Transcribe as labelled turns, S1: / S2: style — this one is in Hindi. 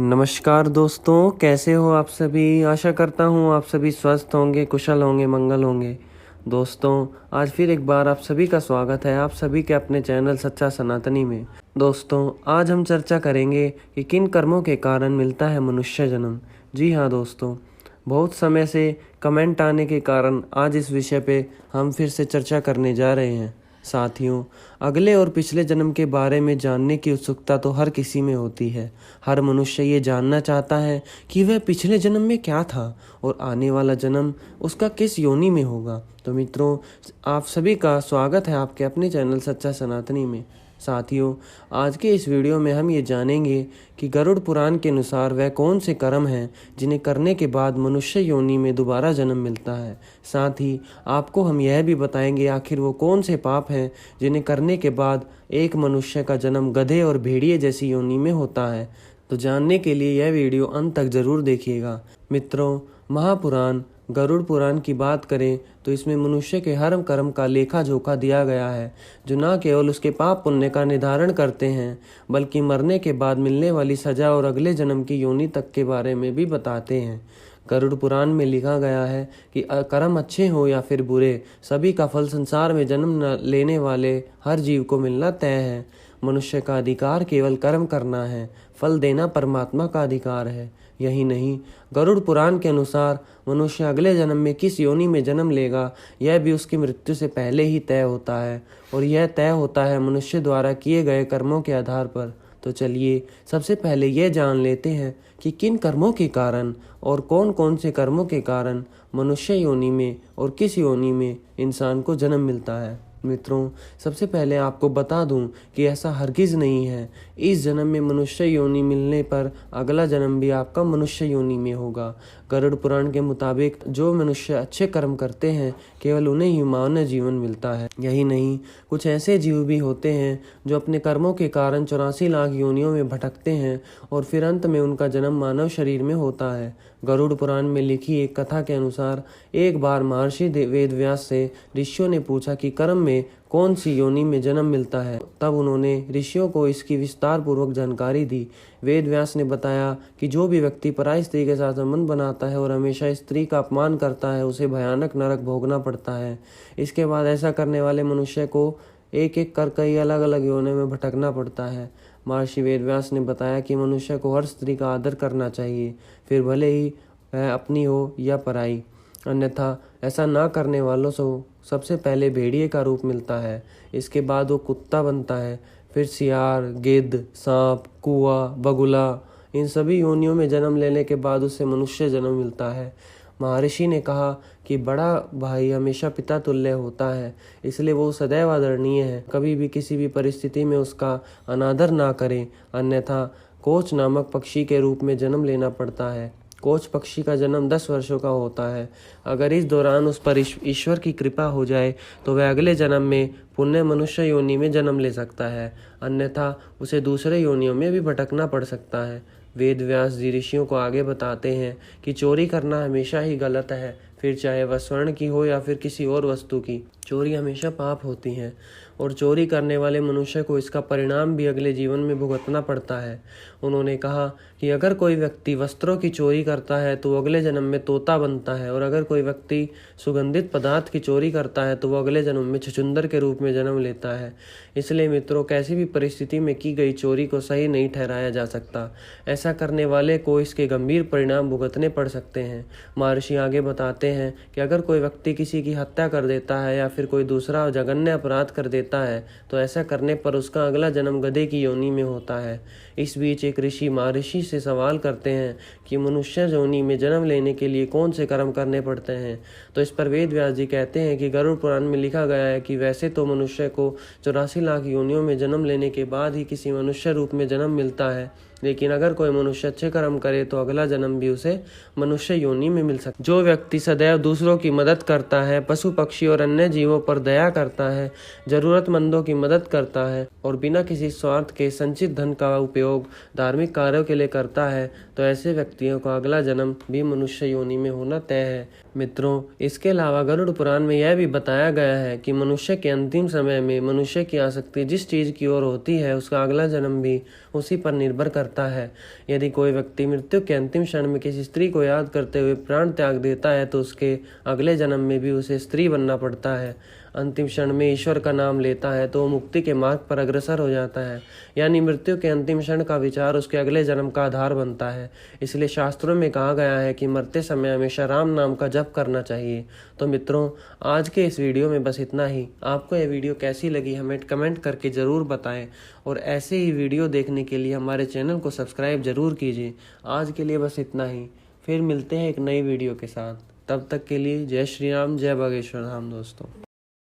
S1: नमस्कार दोस्तों, कैसे हो आप सभी। आशा करता हूँ आप सभी स्वस्थ होंगे, कुशल होंगे, मंगल होंगे। दोस्तों, आज फिर एक बार आप सभी का स्वागत है आप सभी के अपने चैनल सच्चा सनातनी में। दोस्तों, आज हम चर्चा करेंगे कि किन कर्मों के कारण मिलता है मनुष्य जन्म। जी हाँ दोस्तों, बहुत समय से कमेंट आने के कारण आज इस विषय पे हम फिर से चर्चा करने जा रहे हैं। साथियों, अगले और पिछले जन्म के बारे में जानने की उत्सुकता तो हर किसी में होती है। हर मनुष्य ये जानना चाहता है कि वह पिछले जन्म में क्या था और आने वाला जन्म उसका किस योनि में होगा। तो मित्रों, आप सभी का स्वागत है आपके अपने चैनल सच्चा सनातनी में। साथियों, आज के इस वीडियो में हम ये जानेंगे कि गरुड़ पुराण के अनुसार वह कौन से कर्म हैं जिन्हें करने के बाद मनुष्य योनि में दोबारा जन्म मिलता है। साथ ही आपको हम यह भी बताएंगे आखिर वो कौन से पाप हैं जिन्हें करने के बाद एक मनुष्य का जन्म गधे और भेड़िए जैसी योनि में होता है। तो जानने के लिए यह वीडियो अंत तक जरूर देखिएगा। मित्रों, महापुराण गरुड़ पुराण की बात करें तो इसमें मनुष्य के हर कर्म का लेखा जोखा दिया गया है, जो न केवल उसके पाप पुण्य का निर्धारण करते हैं बल्कि मरने के बाद मिलने वाली सजा और अगले जन्म की योनि तक के बारे में भी बताते हैं। गरुड़ पुराण में लिखा गया है कि कर्म अच्छे हो या फिर बुरे, सभी का फल संसार में जन्म लेने वाले हर जीव को मिलना तय है। मनुष्य का अधिकार केवल कर्म करना है, फल देना परमात्मा का अधिकार है। यही नहीं, गरुड़ पुराण के अनुसार मनुष्य अगले जन्म में किस योनि में जन्म लेगा यह भी उसकी मृत्यु से पहले ही तय होता है, और यह तय होता है मनुष्य द्वारा किए गए कर्मों के आधार पर। तो चलिए सबसे पहले यह जान लेते हैं कि किन कर्मों के कारण और कौन कौन से कर्मों के कारण मनुष्य योनि में और किस योनि में इंसान को जन्म मिलता है। मित्रों, सबसे पहले आपको बता दूं कि ऐसा हरगिज नहीं है। इस जन्म में मनुष्य योनि मिलने पर अगला जन्म भी आपका मनुष्य योनि में होगा। गरुड़ पुराण के मुताबिक जो मनुष्य अच्छे कर्म करते हैं केवल उन्हें ही मानव जीवन मिलता है। यही नहीं, कुछ ऐसे जीव भी होते हैं जो अपने कर्मों के कारण 84 लाख योनियों में भटकते हैं और फिर अंत में उनका जन्म मानव शरीर में होता है। गरुड़ पुराण में लिखी एक कथा के अनुसार एक बार महर्षि वेदव्यास से ऋषियों ने पूछा कि कर्म में कौन सी योनि में जन्म मिलता है। तब उन्होंने ऋषियों को इसकी विस्तार पूर्वक जानकारी दी। वेदव्यास ने बताया कि जो भी व्यक्ति पराई स्त्री के साथ संबंध बनाता है और हमेशा स्त्री का अपमान करता है उसे भयानक नरक भोगना पड़ता है। इसके बाद ऐसा करने वाले मनुष्य को एक एक कर कई अलग अलग योनि में भटकना पड़ता है। महर्षि वेदव्यास ने बताया कि मनुष्य को हर स्त्री का आदर करना चाहिए, फिर भले ही वह अपनी हो या पराई, अन्यथा ऐसा ना करने वालों से सबसे पहले भेड़िए का रूप मिलता है। इसके बाद वो कुत्ता बनता है, फिर सियार, गिद्ध, सांप, कुआ, बगुला, इन सभी योनियों में जन्म लेने के बाद उसे मनुष्य जन्म मिलता है। महर्षि ने कहा कि बड़ा भाई हमेशा पिता तुल्य होता है, इसलिए वो सदैव आदरणीय है। कभी भी किसी भी परिस्थिति में उसका अनादर ना करें, अन्यथा कोच नामक पक्षी के रूप में जन्म लेना पड़ता है। कोच पक्षी का जन्म 10 वर्षों का होता है। अगर इस दौरान उस पर ईश्वर की कृपा हो जाए तो वह अगले जन्म में पुण्य मनुष्य योनि में जन्म ले सकता है, अन्यथा उसे दूसरे योनियों में भी भटकना पड़ सकता है। वेद व्यास जी ऋषियों को आगे बताते हैं कि चोरी करना हमेशा ही गलत है, फिर चाहे वह स्वर्ण की हो या फिर किसी और वस्तु की। चोरी हमेशा पाप होती है और चोरी करने वाले मनुष्य को इसका परिणाम भी अगले जीवन में भुगतना पड़ता है। उन्होंने कहा कि अगर कोई व्यक्ति वस्त्रों की चोरी करता है तो वो अगले जन्म में तोता बनता है, और अगर कोई व्यक्ति सुगंधित पदार्थ की चोरी करता है तो वो अगले जन्म में छछूंदर के रूप में जन्म लेता है। इसलिए मित्रों, कैसी भी परिस्थिति में की गई चोरी को सही नहीं ठहराया जा सकता। ऐसा करने वाले को इसके गंभीर परिणाम भुगतने पड़ सकते हैं। महर्षि आगे बताते हैं कि अगर कोई व्यक्ति किसी की हत्या कर देता है या फिर कोई दूसरा जघन्य अपराध कर देता है तो ऐसा करने पर उसका अगला जन्म गधे की योनि में होता है। इस बीच एक ऋषि महर्षि से सवाल करते हैं कि मनुष्य योनि में जन्म लेने के लिए कौन से कर्म करने पड़ते हैं। तो इस पर वेद व्यास जी कहते हैं कि गरुड़ पुराण में लिखा गया है कि वैसे तो मनुष्य को 84 लाख योनियों में जन्म लेने के बाद ही किसी मनुष्य रूप में जन्म मिलता है, लेकिन अगर कोई मनुष्य अच्छे कर्म करे तो अगला जन्म भी उसे मनुष्य योनि में मिल सकता है। जो व्यक्ति सदैव दूसरों की मदद करता है, पशु पक्षी और अन्य जीवों पर दया करता है, जरूरतमंदों की मदद करता है और बिना किसी स्वार्थ के संचित धन का उपयोग धार्मिक कार्यों के लिए करता है, तो ऐसे व्यक्तियों का अगला जन्म भी मनुष्य योनि में होना तय है। मित्रों, इसके अलावा गरुड़ पुराण में यह भी बताया गया है कि मनुष्य के अंतिम समय में मनुष्य की आसक्ति जिस चीज की ओर होती है उसका अगला जन्म भी उसी पर निर्भर करता करता है। यदि कोई व्यक्ति मृत्यु के अंतिम क्षण में किसी स्त्री को याद करते हुए प्राण त्याग देता है तो उसके अगले जन्म में भी उसे स्त्री बनना पड़ता है। अंतिम क्षण में ईश्वर का नाम लेता है तो वो मुक्ति के मार्ग पर अग्रसर हो जाता है, यानी मृत्यु के अंतिम क्षण का विचार उसके अगले जन्म का आधार बनता है। इसलिए शास्त्रों में कहा गया है कि मरते समय हमेशा राम नाम का जप करना चाहिए। तो मित्रों, आज के इस वीडियो में बस इतना ही। आपको यह वीडियो कैसी लगी हमें कमेंट करके ज़रूर बताएं और ऐसे ही वीडियो देखने के लिए हमारे चैनल को सब्सक्राइब ज़रूर कीजिए। आज के लिए बस इतना ही, फिर मिलते हैं एक नई वीडियो के साथ। तब तक के लिए जय श्री राम, जय बागेश्वर धाम दोस्तों।